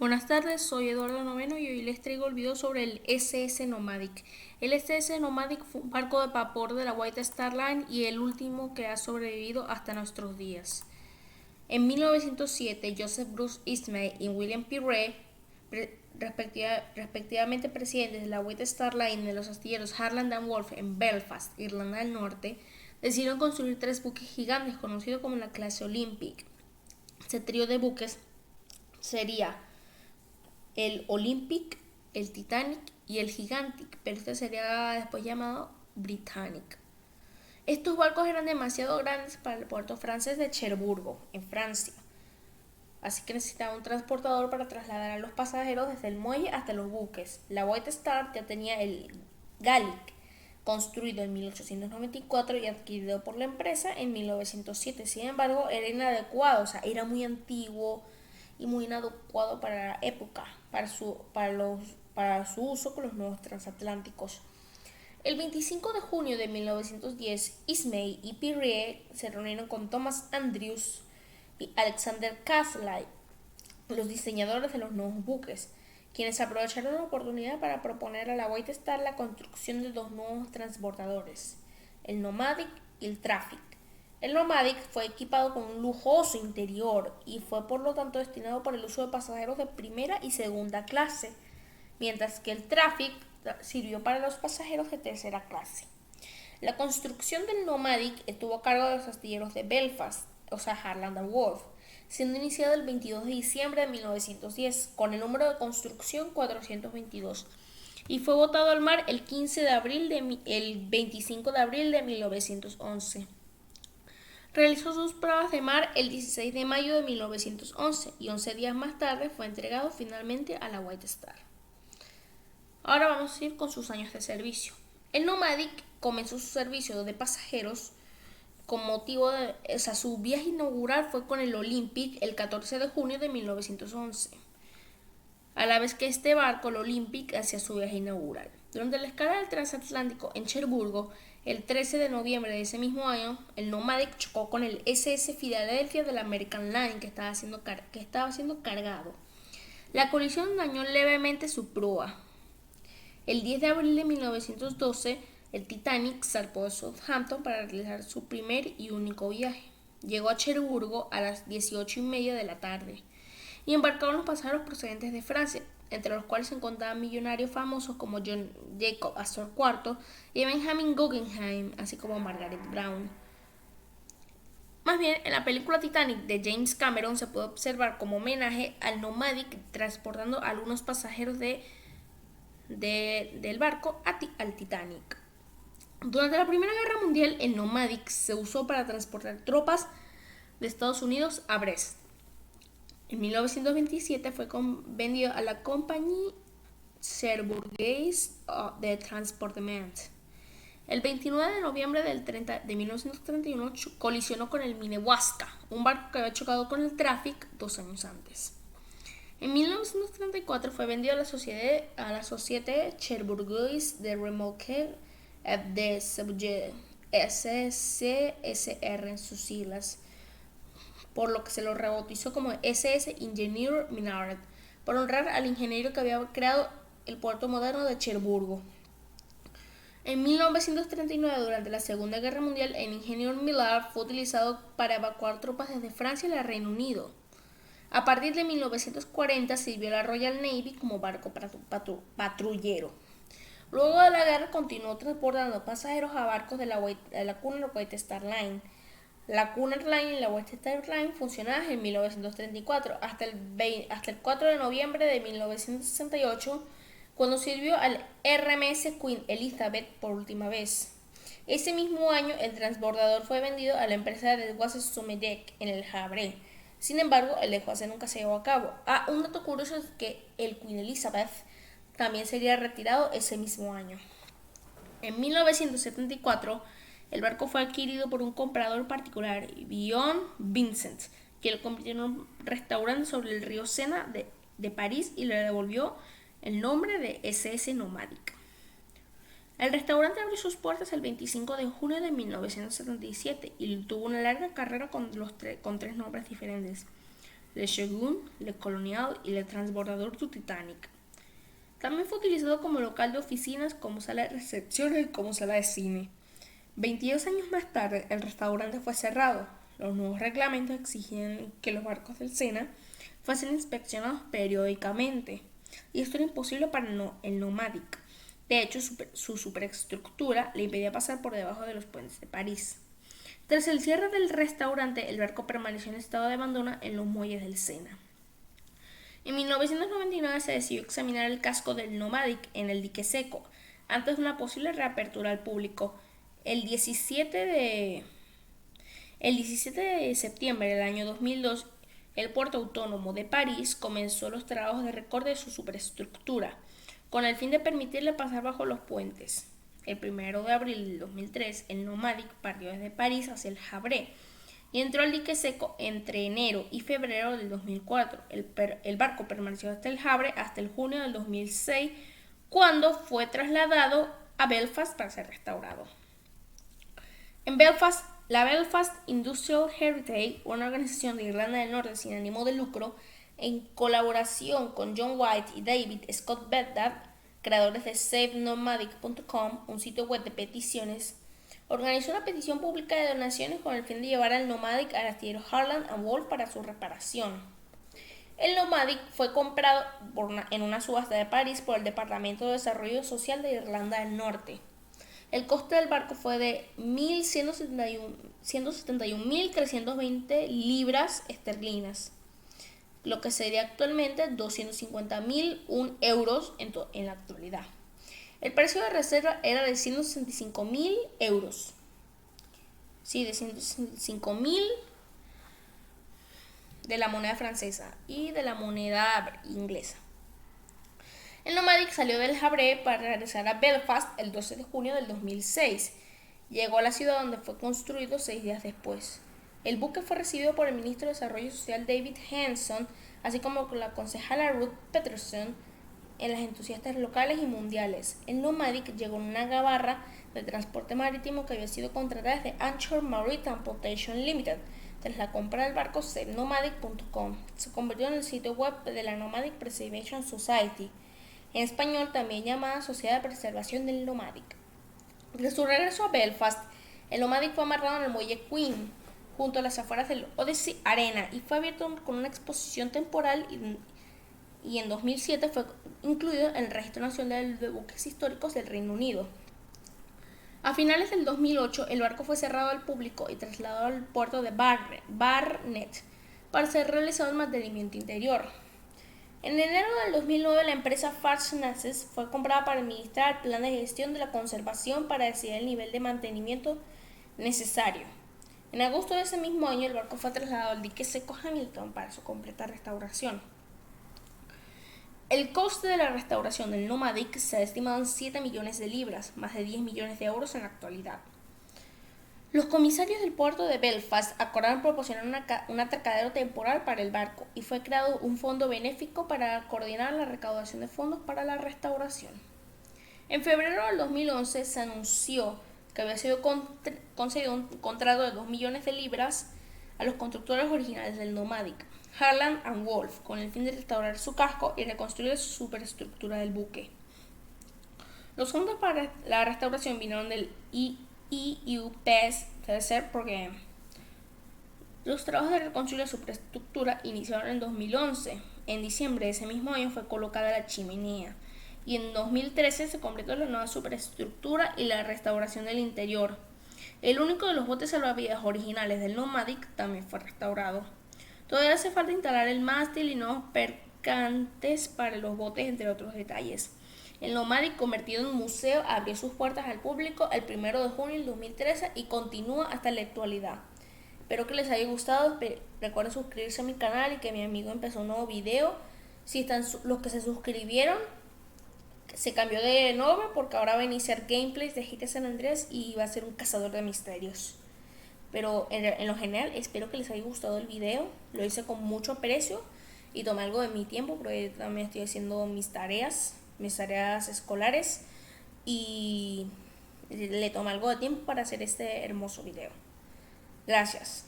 Buenas tardes, soy Eduardo Noveno y hoy les traigo el video sobre el SS Nomadic. El SS Nomadic fue un barco de vapor de la White Star Line y el último que ha sobrevivido hasta nuestros días. En 1907, Joseph Bruce Ismay y William P. Reed, respectivamente presidentes de la White Star Line de los astilleros Harland and Wolff en Belfast, Irlanda del Norte, decidieron construir tres buques gigantes conocidos como la clase Olympic. Este trío de buques sería el Olympic, el Titanic y el Gigantic, pero este sería después llamado Britannic. Estos barcos eran demasiado grandes para el puerto francés de Cherburgo, en Francia, así que necesitaba un transportador para trasladar a los pasajeros desde el muelle hasta los buques. La White Star ya tenía el Gallic, construido en 1894 y adquirido por la empresa en 1907. Sin embargo, era inadecuado, o sea, era muy antiguo y muy inadecuado para la época, para su uso con los nuevos transatlánticos. El 25 de junio de 1910, Ismay y Pirrier se reunieron con Thomas Andrews y Alexander Castley, los diseñadores de los nuevos buques, quienes aprovecharon la oportunidad para proponer a la White Star la construcción de dos nuevos transbordadores, el Nomadic y el Traffic. El Nomadic fue equipado con un lujoso interior y fue por lo tanto destinado para el uso de pasajeros de primera y segunda clase, mientras que el Traffic sirvió para los pasajeros de tercera clase. La construcción del Nomadic estuvo a cargo de los astilleros de Belfast, o sea, Harland and Wolff, siendo iniciado el 22 de diciembre de 1910 con el número de construcción 422 y fue botado al mar el 25 de abril de 1911. Realizó sus pruebas de mar el 16 de mayo de 1911 y 11 días más tarde fue entregado finalmente a la White Star. Ahora vamos a ir con sus años de servicio. El Nomadic comenzó su servicio de pasajeros con motivo de, su viaje inaugural fue con el Olympic el 14 de junio de 1911, a la vez que este barco, el Olympic, hacía su viaje inaugural. Durante la escala del transatlántico en Cherburgo, el 13 de noviembre de ese mismo año, el Nomadic chocó con el SS Philadelphia de la American Line que estaba siendo cargado. La colisión dañó levemente su proa. El 10 de abril de 1912, el Titanic zarpó de Southampton para realizar su primer y único viaje. Llegó a Cherburgo a las 18:30 de la tarde y embarcaron los pasajeros procedentes de Francia, entre los cuales se encontraban millonarios famosos como John Jacob Astor IV y Benjamin Guggenheim, así como Margaret Brown. Más bien, en la película Titanic de James Cameron se puede observar como homenaje al Nomadic transportando a algunos pasajeros del barco al Titanic. Durante la Primera Guerra Mundial, el Nomadic se usó para transportar tropas de Estados Unidos a Brest. En 1927 fue vendido a la Compagnie Cherbourgeoise de Transportement. El 29 de noviembre de 1931 colisionó con el Minnewaska, un barco que había chocado con el Traffic 2 años antes. En 1934 fue vendido a la Société Cherbourgeoise de Remolque de Sauge, SCSR en sus siglas, por lo que se lo rebautizó como SS Ingenieur Minard, por honrar al ingeniero que había creado el puerto moderno de Cherburgo. En 1939, durante la Segunda Guerra Mundial, el Ingenieur Millard fue utilizado para evacuar tropas desde Francia y el Reino Unido. A partir de 1940 sirvió a la Royal Navy como barco patrullero. Luego de la guerra continuó transportando pasajeros a barcos de la Cunard White Star Line. La Cunard Line y la White Star Line funcionaban en 1934 hasta el 4 de noviembre de 1968, cuando sirvió al RMS Queen Elizabeth por última vez. Ese mismo año, el transbordador fue vendido a la empresa de desguaces Sumedec en el Havre. Sin embargo, el desguace nunca se llevó a cabo. Un dato curioso es que el Queen Elizabeth también sería retirado ese mismo año. En 1974, el barco fue adquirido por un comprador particular, Guillaume Vincent, que lo convirtió en un restaurante sobre el río Sena de París y le devolvió el nombre de SS Nomadic. El restaurante abrió sus puertas el 25 de junio de 1977 y tuvo una larga carrera con tres nombres diferentes: Le Shogun, Le Colonial y Le Transbordador du Titanic. También fue utilizado como local de oficinas, como sala de recepciones y como sala de cine. 22 años más tarde, el restaurante fue cerrado. Los nuevos reglamentos exigían que los barcos del Sena fuesen inspeccionados periódicamente, y esto era imposible para el Nomadic. De hecho, su superestructura le impedía pasar por debajo de los puentes de París. Tras el cierre del restaurante, el barco permaneció en estado de abandono en los muelles del Sena. En 1999 se decidió examinar el casco del Nomadic en el dique seco, antes de una posible reapertura al público. El 17 de septiembre del año 2002, el puerto autónomo de París comenzó los trabajos de recorte de su superestructura, con el fin de permitirle pasar bajo los puentes. El 1 de abril del 2003, el Nomadic partió desde París hacia el Havre y entró al dique seco entre enero y febrero del 2004. El barco permaneció hasta el Havre hasta el junio del 2006, cuando fue trasladado a Belfast para ser restaurado. En Belfast, la Belfast Industrial Heritage, una organización de Irlanda del Norte sin ánimo de lucro, en colaboración con John White y David Scott Bedard, creadores de SaveNomadic.com, un sitio web de peticiones, organizó una petición pública de donaciones con el fin de llevar al Nomadic al astillero Harland and Wolff para su reparación. El Nomadic fue comprado en una subasta de París por el Departamento de Desarrollo Social de Irlanda del Norte. El coste del barco fue de 171.320 libras esterlinas, lo que sería actualmente 250.001 euros en la actualidad. El precio de reserva era de 165.000 euros. Sí, de 165.000 de la moneda francesa y de la moneda inglesa. El Nomadic salió del Havre para regresar a Belfast el 12 de junio del 2006. Llegó a la ciudad donde fue construido 6 días después. El buque fue recibido por el ministro de Desarrollo Social David Hanson, así como por la concejala Ruth Peterson, en las entusiastas locales y mundiales. El Nomadic llegó en una gabarra de transporte marítimo que había sido contratada desde Anchor Marine Transportation Limited. Tras la compra del barco, SaveNomadic.com se convirtió en el sitio web de la Nomadic Preservation Society, en español también llamada Sociedad de Preservación del Nomadic. Desde su regreso a Belfast, el Nomadic fue amarrado en el muelle Queen, junto a las afueras del Odyssey Arena, y fue abierto con una exposición temporal y en 2007 fue incluido en el Registro Nacional de Buques Históricos del Reino Unido. A finales del 2008, el barco fue cerrado al público y trasladado al puerto de Barnet para ser realizado el mantenimiento interior. En enero del 2009, la empresa Fastnasses fue comprada para administrar el plan de gestión de la conservación para decidir el nivel de mantenimiento necesario. En agosto de ese mismo año, el barco fue trasladado al dique seco Hamilton para su completa restauración. El coste de la restauración del Nomadic se ha estimado en 7 millones de libras, más de 10 millones de euros en la actualidad. Los comisarios del puerto de Belfast acordaron proporcionar un atracadero temporal para el barco, y fue creado un fondo benéfico para coordinar la recaudación de fondos para la restauración. En febrero del 2011 se anunció que había sido concedido un contrato de 2 millones de libras a los constructores originales del Nomadic, Harland and Wolff, con el fin de restaurar su casco y reconstruir su superestructura del buque. Los fondos para la restauración vinieron del EU PES Program. Los trabajos de reconstruir la superestructura iniciaron en 2011. En diciembre de ese mismo año fue colocada la chimenea, y en 2013 se completó la nueva superestructura y la restauración del interior. El único de los botes salvavidas originales del Nomadic también fue restaurado. Todavía hace falta instalar el mástil y nuevos percantes para los botes, entre otros detalles. El Nomadic, convertido en museo, abrió sus puertas al público el 1 de junio del 2013 y continúa hasta la actualidad. Espero que les haya gustado. Recuerden suscribirse a mi canal y que mi amigo empezó un nuevo video. Si están los que se suscribieron, se cambió de nombre porque ahora va a iniciar gameplays de GTA San Andreas y va a ser un cazador de misterios. Pero en lo general espero que les haya gustado el video. Lo hice con mucho aprecio y tomé algo de mi tiempo porque también estoy haciendo mis tareas escolares, y le tomé algo de tiempo para hacer este hermoso video. Gracias.